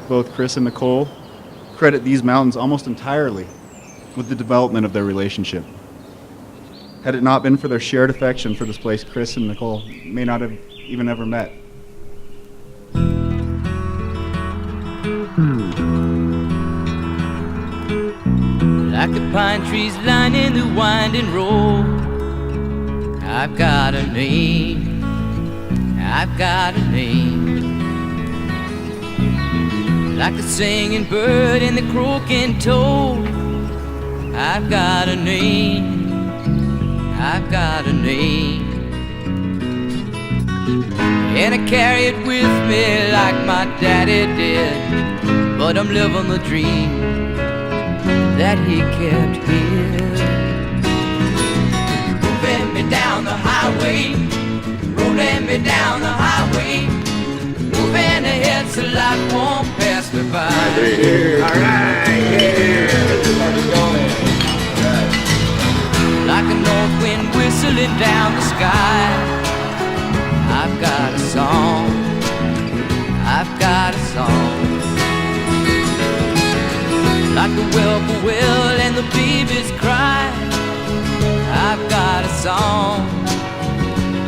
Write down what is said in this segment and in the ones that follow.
Both Chris and Nicole credit these mountains almost entirely with the development of their relationship. Had it not been for their shared affection for this place, Chris and Nicole may not have even ever met. Like the pine trees lining the winding road, I've got a name, I've got a name. Like the singing bird and the croaking toad, I've got a name, I've got a name. And I carry it with me like my daddy did, but I'm living the dream that he kept here. Moving me down the highway, rolling me down the highway, moving ahead so life won't pass me by. Alright, yeah. Like a north wind whistling down the sky, I've got a song, I've got a song. Like the whippoorwill and the babies cry, I've got a song,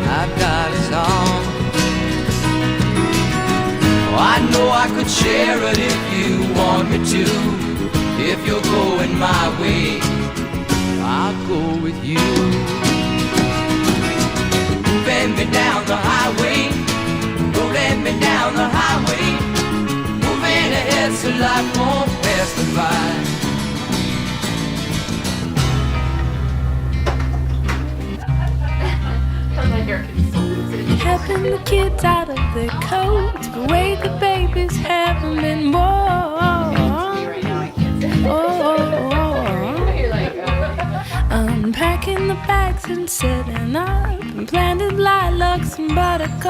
I've got a song. Oh, I know I could share it if you want me to. If you're going my way, I'll go with you. Moving me down the highway, rolling me down the highway, moving ahead so life won't pass me by. Helping the kids out of their coats, the way the babies haven't been born. Unpacking the bags and setting up, and planted lilacs and buttercups.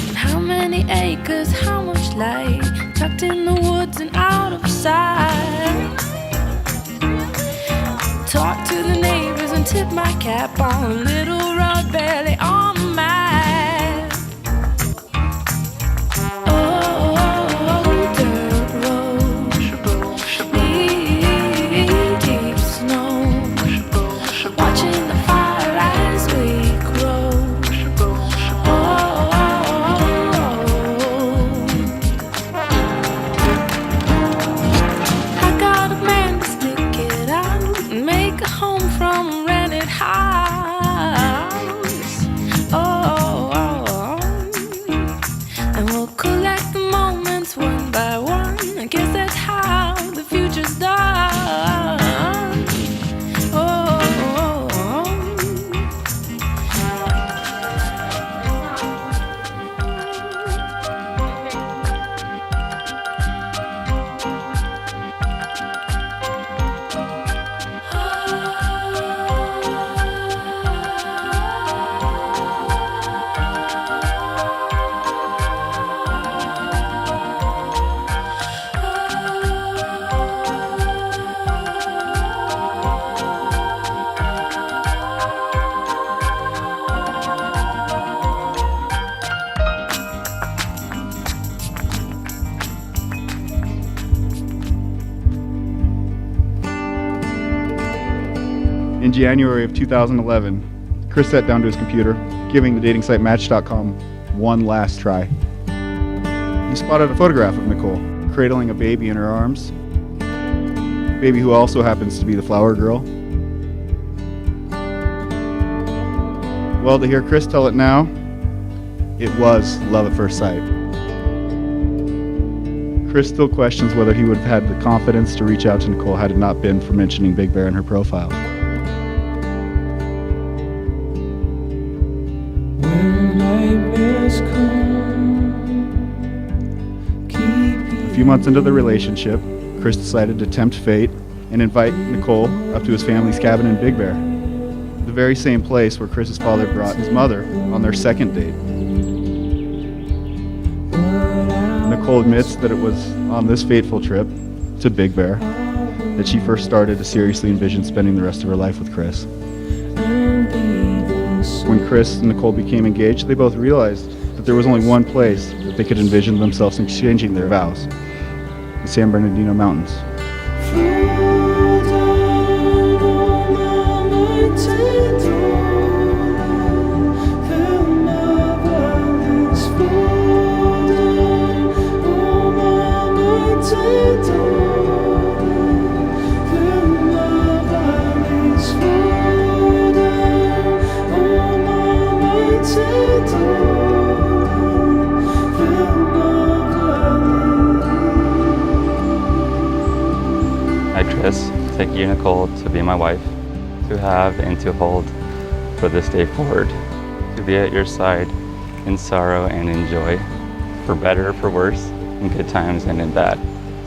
And how many acres, how much light, tucked in the woods and out of sight. Talk to the neighbors and tip my cap on a little road belly on my. Oh, dirt road, knee-deep snow, watching the fire as we grow. I got a man to stick it out and make a home from a rented house. And we'll collect the moments one by one. I guess that's how the future's done. In January of 2011, Chris sat down to his computer, giving the dating site Match.com one last try. He spotted a photograph of Nicole, cradling a baby in her arms, a baby who also happens to be the flower girl. Well, to hear Chris tell it now, it was love at first sight. Chris still questions whether he would have had the confidence to reach out to Nicole had it not been for mentioning Big Bear in her profile. A few months into the relationship, Chris decided to tempt fate and invite Nicole up to his family's cabin in Big Bear, the very same place where Chris's father brought his mother on their second date. Nicole admits that it was on this fateful trip to Big Bear that she first started to seriously envision spending the rest of her life with Chris. And be the When Chris and Nicole became engaged, they both realized that there was only one place that they could envision themselves exchanging their vows: the San Bernardino Mountains. I, Chris, take you, Nicole, to be my wife, to have and to hold for this day forward, to be at your side in sorrow and in joy, for better or for worse, in good times and in bad,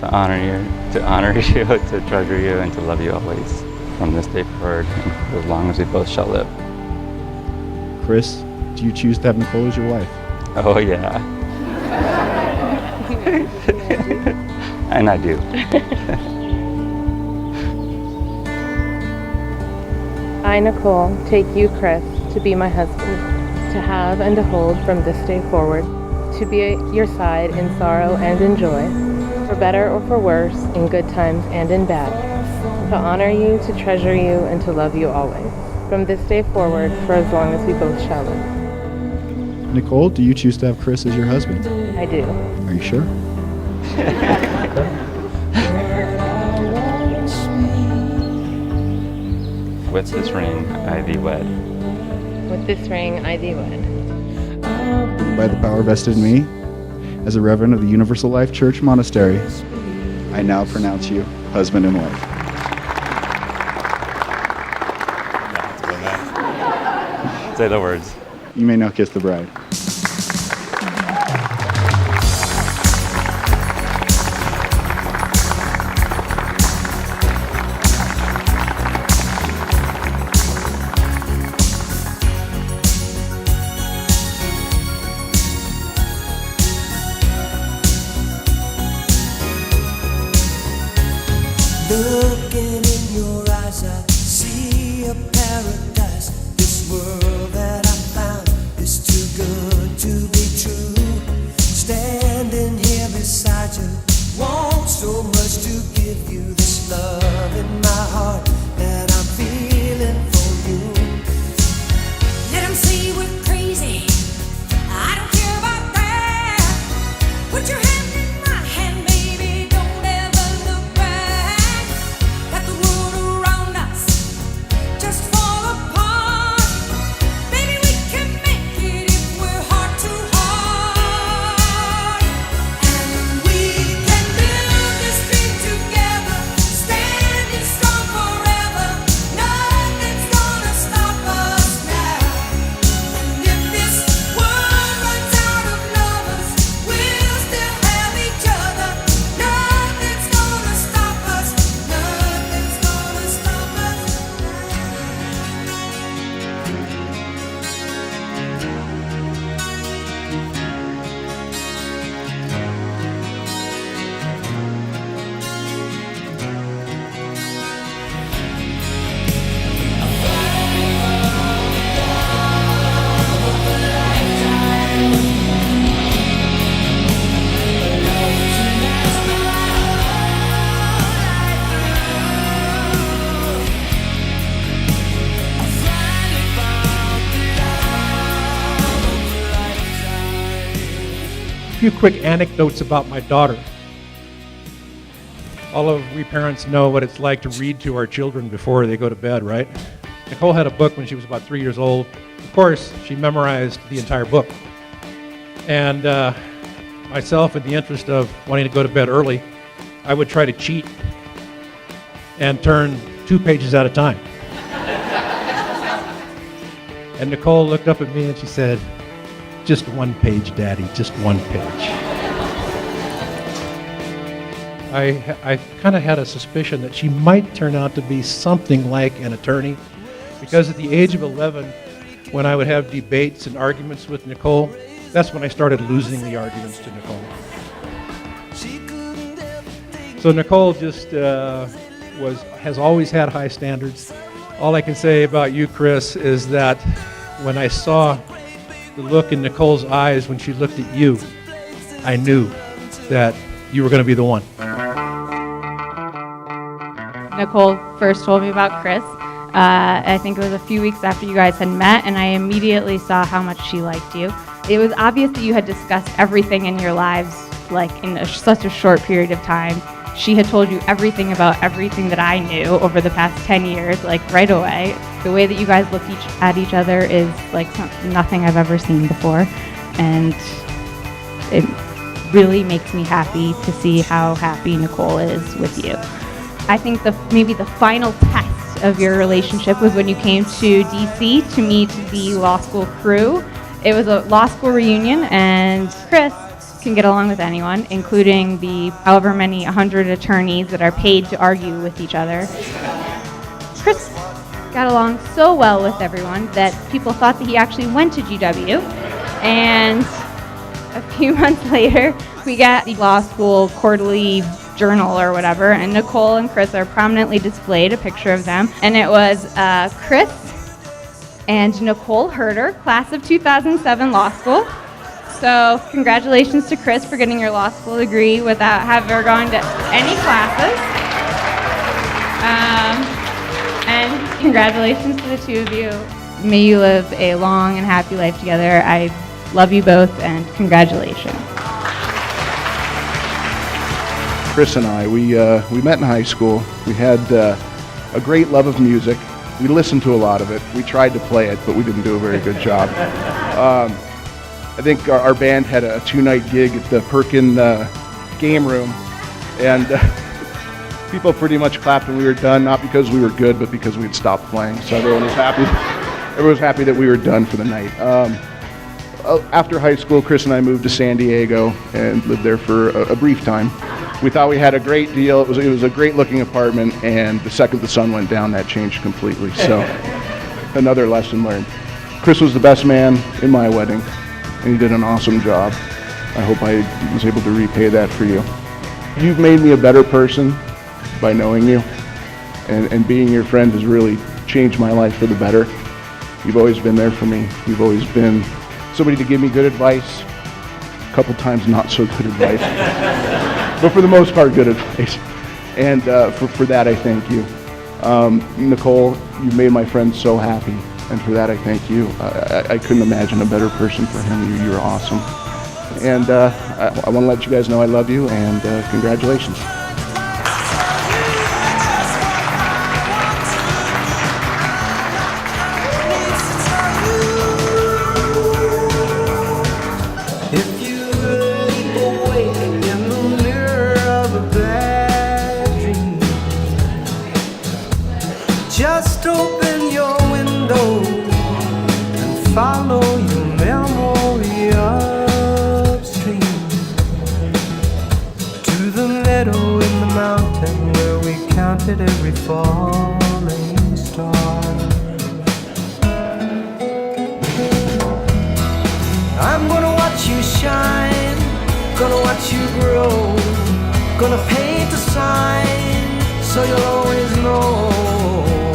to honor you, to treasure you, and to love you always, from this day forward and for as long as we both shall live. Chris, do you choose to have Nicole as your wife? Oh, yeah. And I do. I, Nicole, take you, Chris, to be my husband, to have and to hold from this day forward, to be at your side in sorrow and in joy, for better or for worse, in good times and in bad, to honor you, to treasure you, and to love you always, from this day forward, for as long as we both shall live. Nicole, do you choose to have Chris as your husband? I do. Are you sure? With this ring, I thee wed. With this ring, I thee wed. By the power vested in me, as a reverend of the Universal Life Church Monastery, I now pronounce you husband and wife. Say the words. You may now kiss the bride. Looking in your eyes, I see a paradise. This world that I found is too good to be true. Standing here beside you, want so much to give you this love in my heart that I'm feeling for you. Let 'em say we're crazy. I don't care about that. Put your hand in my hand, baby. Don't ever look back. Let the world around us just fall apart. Baby, we can make it if we're heart to heart. And we can build this dream together, standing strong forever. Nothing's gonna stop us now. And if this world runs out of lovers, we'll still have each other. Nothing's gonna stop us. Nothing's gonna stop us A few quick anecdotes about my daughter. All of we parents know what it's like to read to our children before they go to bed, right? Nicole had a book when she was about 3 years old. Of course, she memorized the entire book. And myself, in the interest of wanting to go to bed early, I would try to cheat and turn 2 pages at a time. And Nicole looked up at me and she said, "Just 1 page, Daddy, just 1 page." I kind of had a suspicion that she might turn out to be something like an attorney, because at the age of 11, when I would have debates and arguments with Nicole, that's when I started losing the arguments to Nicole. So Nicole just has always had high standards. All I can say about you, Chris, is that when I saw the look in Nicole's eyes when she looked at you, I knew that you were going to be the one. Nicole first told me about Chris. I think it was a few weeks after you guys had met, and I immediately saw how much she liked you. It was obvious that you had discussed everything in your lives, like in such a short period of time. She had told you everything about everything that I knew over the past 10 years, like right away. The way that you guys look at each other is like nothing I've ever seen before, and it really makes me happy to see how happy Nicole is with you. I think maybe the final test of your relationship was when you came to DC to meet the law school crew. It was a law school reunion, and Chris can get along with anyone, including the however many 100 attorneys that are paid to argue with each other. Chris got along so well with everyone that people thought that he actually went to GW, and a few months later, we got the law school quarterly journal or whatever, and Nicole and Chris are prominently displayed, a picture of them, and it was Chris and Nicole Herder, class of 2007 law school. So congratulations to Chris for getting your law school degree without ever going to any classes. And congratulations to the two of you. May you live a long and happy life together. I love you both, and congratulations. Chris and I, we met in high school. We had a great love of music. We listened to a lot of it. We tried to play it, but we didn't do a very good job. I think our band had a 2-night gig at the Perkin game room, and people pretty much clapped when we were done, not because we were good, but because we had stopped playing. So everyone was happy. Everyone was happy that we were done for the night. After high school, Chris and I moved to San Diego and lived there for a brief time. We thought we had a great deal. It was a great looking apartment, and the second the sun went down, that changed completely. So another lesson learned. Chris was the best man in my wedding, and he did an awesome job. I hope I was able to repay that for you. You've made me a better person by knowing you, and being your friend has really changed my life for the better. You've always been there for me. You've always been somebody to give me good advice, a couple times not so good advice, but for the most part good advice. And for that I thank you. Nicole, you made my friend so happy, and for that I thank you. I couldn't imagine a better person for him. You're awesome. And I want to let you guys know I love you, and congratulations. Just open your window and follow your memory upstream to the meadow in the mountain where we counted every falling star. I'm gonna watch you shine, gonna watch you grow, gonna paint a sign so you'll always know.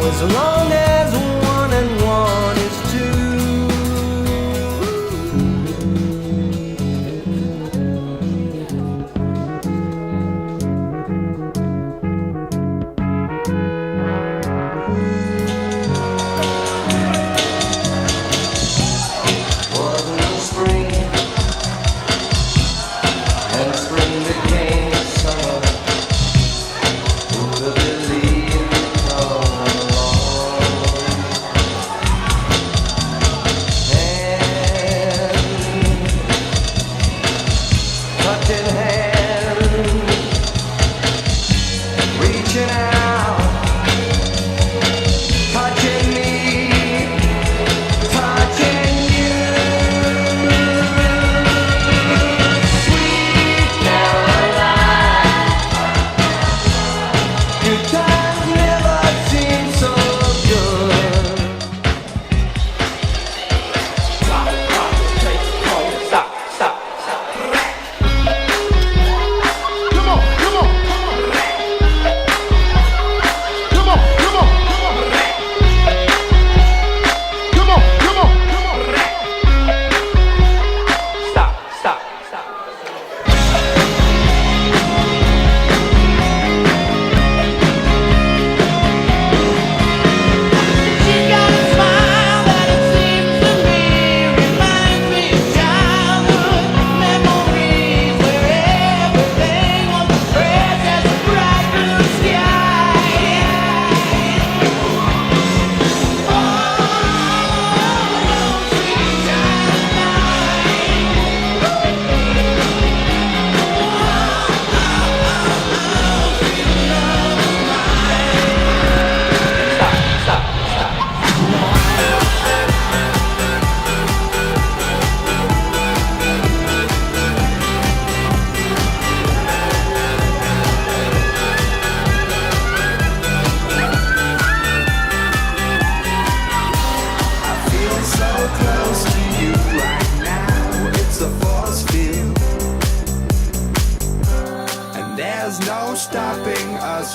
As long as 1 and 1 is 2. Wasn't the spring, and spring became summer. Who would have believed?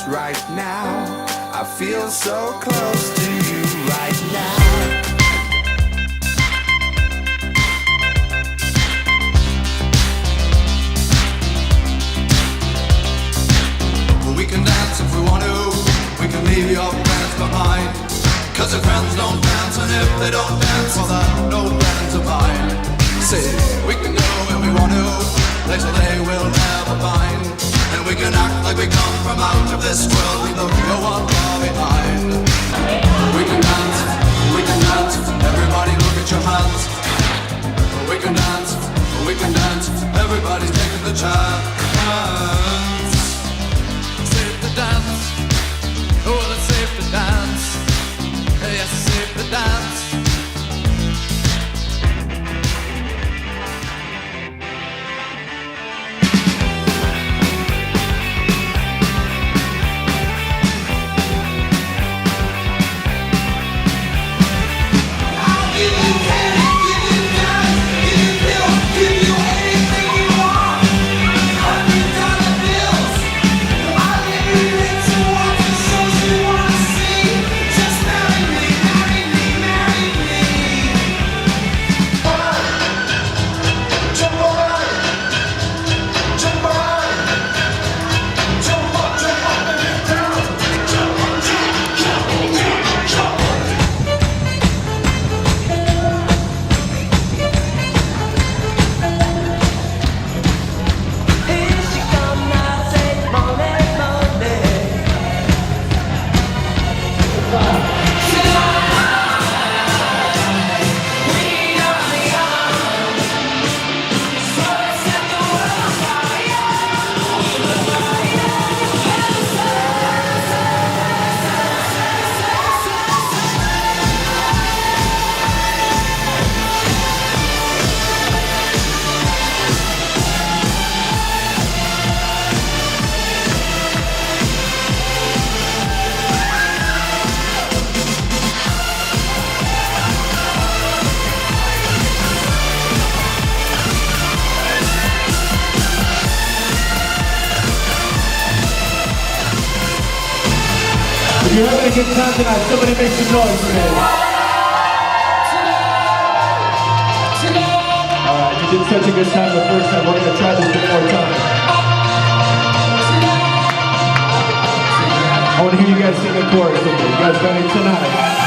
close right now. I feel so close to you right now. We can dance if we want to. We can leave your friends behind. Cause your friends don't dance, and if they don't dance, well then no friends of mine. See, we can go where we want to, places they will never find. And we can act like we come from out of this world, we look no one far behind. We can dance, everybody look at your hands. We can dance, everybody's taking the chance. Safe to dance, oh it's safe to dance. Yes, it's safe to dance. If you're having a good time tonight, somebody make some noise for me. Alright, you did such a good time the first time, we're going to try this one more time. I want to hear you guys sing a chorus with me. You guys ready tonight?